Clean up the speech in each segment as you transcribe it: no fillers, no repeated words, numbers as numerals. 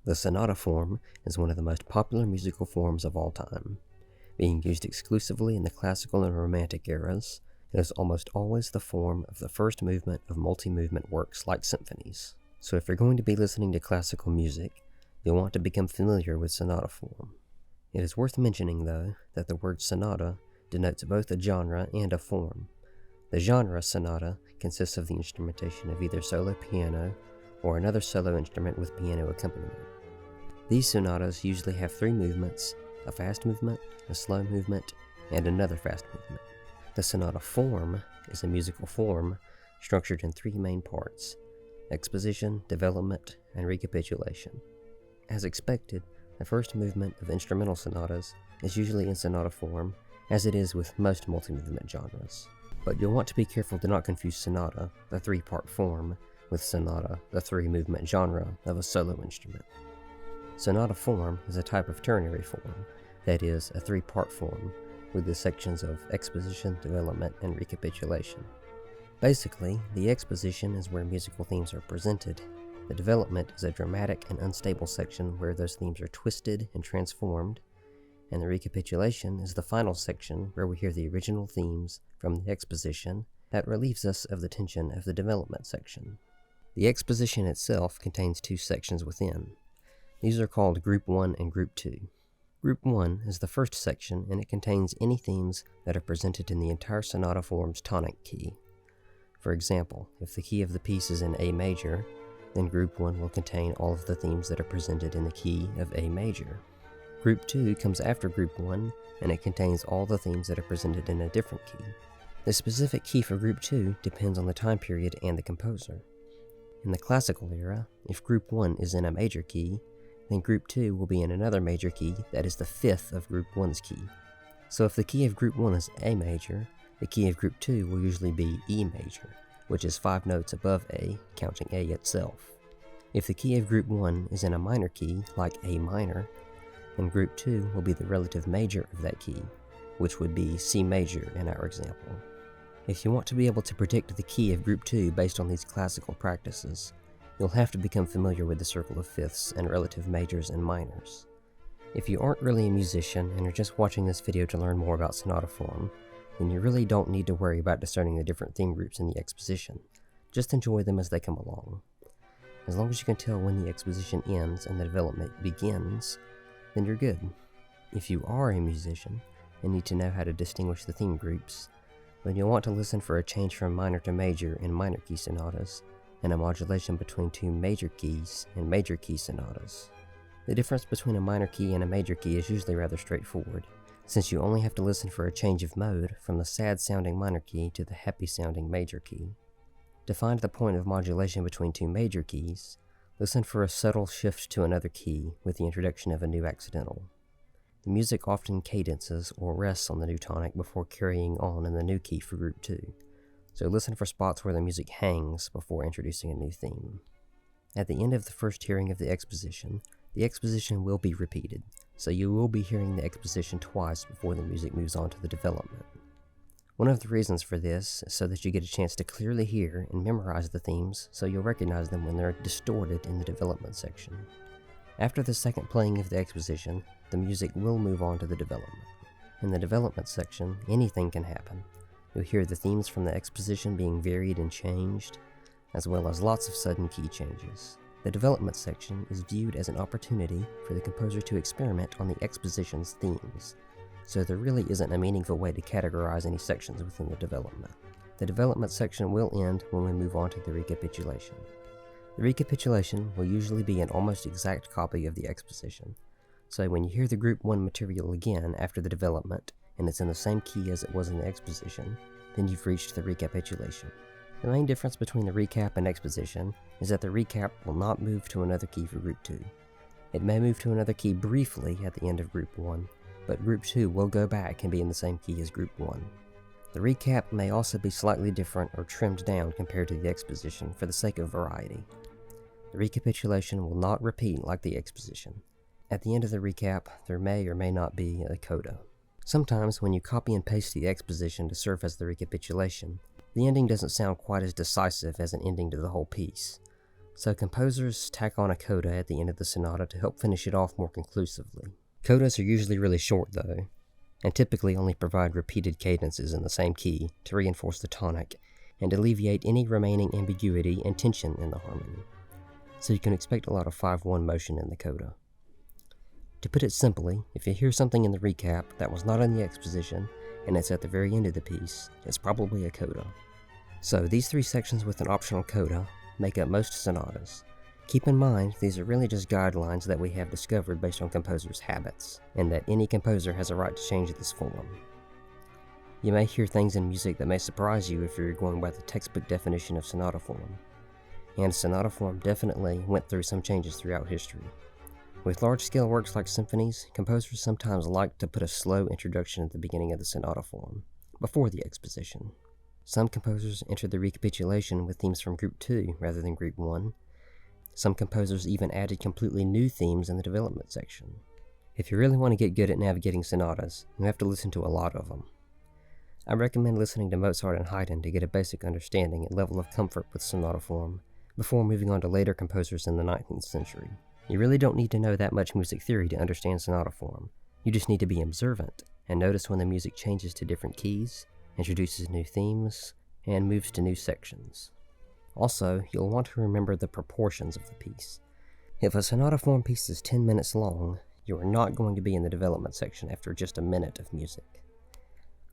The sonata form is one of the most popular musical forms of all time. Being used exclusively in the classical and romantic eras, it is almost always the form of the first movement of multi-movement works like symphonies. So if you're going to be listening to classical music, you'll want to become familiar with sonata form. It is worth mentioning, though, that the word sonata denotes both a genre and a form. The genre sonata consists of the instrumentation of either solo piano or another solo instrument with piano accompaniment. These sonatas usually have three movements: a fast movement, a slow movement, and another fast movement. The sonata form is a musical form structured in three main parts: exposition, development, and recapitulation. As expected, the first movement of instrumental sonatas is usually in sonata form, as it is with most multi-movement genres. But you'll want to be careful to not confuse sonata, the three-part form, with sonata, the three-movement genre of a solo instrument. Sonata form is a type of ternary form, that is, a three-part form, with the sections of exposition, development, and recapitulation. Basically, the exposition is where musical themes are presented. The development is a dramatic and unstable section where those themes are twisted and transformed, and the recapitulation is the final section where we hear the original themes from the exposition that relieves us of the tension of the development section. The exposition itself contains two sections within. These are called Group 1 and Group 2. Group 1 is the first section, and it contains any themes that are presented in the entire sonata form's tonic key. For example, if the key of the piece is in A major, then Group 1 will contain all of the themes that are presented in the key of A major. Group 2 comes after Group 1, and it contains all the themes that are presented in a different key. The specific key for Group 2 depends on the time period and the composer. In the classical era, if Group 1 is in a major key, then Group 2 will be in another major key that is the fifth of Group 1's key. So if the key of Group 1 is A major, the key of Group 2 will usually be E major, which is 5 notes above A, counting A itself. If the key of Group 1 is in a minor key, like A minor, then Group 2 will be the relative major of that key, which would be C major in our example. If you want to be able to predict the key of Group 2 based on these classical practices, you'll have to become familiar with the circle of fifths and relative majors and minors. If you aren't really a musician and are just watching this video to learn more about sonata form, then you really don't need to worry about discerning the different theme groups in the exposition. Just enjoy them as they come along. As long as you can tell when the exposition ends and the development begins, then you're good. If you are a musician and need to know how to distinguish the theme groups, then you'll want to listen for a change from minor to major in minor key sonatas, and a modulation between two major keys in major key sonatas. The difference between a minor key and a major key is usually rather straightforward, since you only have to listen for a change of mode from the sad-sounding minor key to the happy-sounding major key. To find the point of modulation between two major keys, listen for a subtle shift to another key with the introduction of a new accidental. The music often cadences or rests on the new tonic before carrying on in the new key for Group 2. So listen for spots where the music hangs before introducing a new theme. At the end of the first hearing of the exposition will be repeated, so you will be hearing the exposition twice before the music moves on to the development. One of the reasons for this is so that you get a chance to clearly hear and memorize the themes so you'll recognize them when they're distorted in the development section. After the second playing of the exposition, the music will move on to the development. In the development section, anything can happen. You'll hear the themes from the exposition being varied and changed, as well as lots of sudden key changes. The development section is viewed as an opportunity for the composer to experiment on the exposition's themes, so there really isn't a meaningful way to categorize any sections within the development. The development section will end when we move on to the recapitulation. The recapitulation will usually be an almost exact copy of the exposition, so when you hear the Group 1 material again after the development, and it's in the same key as it was in the exposition, then you've reached the recapitulation. The main difference between the recap and exposition is that the recap will not move to another key for Group 2. It may move to another key briefly at the end of Group 1, but Group 2 will go back and be in the same key as Group 1. The recap may also be slightly different or trimmed down compared to the exposition for the sake of variety. The recapitulation will not repeat like the exposition. At the end of the recap, there may or may not be a coda. Sometimes when you copy and paste the exposition to serve as the recapitulation, the ending doesn't sound quite as decisive as an ending to the whole piece. So composers tack on a coda at the end of the sonata to help finish it off more conclusively. Codas are usually really short though, and typically only provide repeated cadences in the same key to reinforce the tonic and alleviate any remaining ambiguity and tension in the harmony. So you can expect a lot of 5-1 motion in the coda. To put it simply, if you hear something in the recap that was not in the exposition and it's at the very end of the piece, it's probably a coda. So these 3 sections with an optional coda make up most sonatas. Keep in mind, these are really just guidelines that we have discovered based on composers' habits, and that any composer has a right to change this form. You may hear things in music that may surprise you if you're going by the textbook definition of sonata form. And sonata form definitely went through some changes throughout history. With large-scale works like symphonies, composers sometimes like to put a slow introduction at the beginning of the sonata form, before the exposition. Some composers enter the recapitulation with themes from Group 2 rather than Group 1. Some composers even added completely new themes in the development section. If you really want to get good at navigating sonatas, you have to listen to a lot of them. I recommend listening to Mozart and Haydn to get a basic understanding and level of comfort with sonata form, before moving on to later composers in the 19th century. You really don't need to know that much music theory to understand sonata form. You just need to be observant and notice when the music changes to different keys, introduces new themes, and moves to new sections. Also, you'll want to remember the proportions of the piece. If a sonata form piece is 10 minutes long, you are not going to be in the development section after just a minute of music.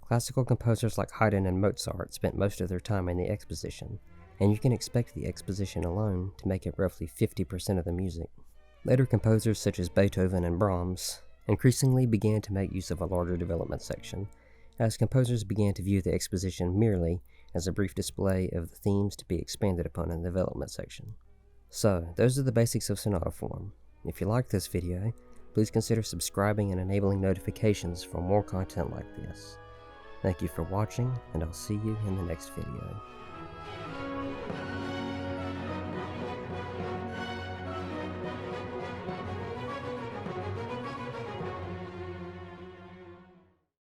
Classical composers like Haydn and Mozart spent most of their time in the exposition, and you can expect the exposition alone to make up roughly 50% of the music. Later composers such as Beethoven and Brahms increasingly began to make use of a larger development section, as composers began to view the exposition merely as a brief display of the themes to be expanded upon in the development section. So, those are the basics of sonata form. If you liked this video, please consider subscribing and enabling notifications for more content like this. Thank you for watching, and I'll see you in the next video.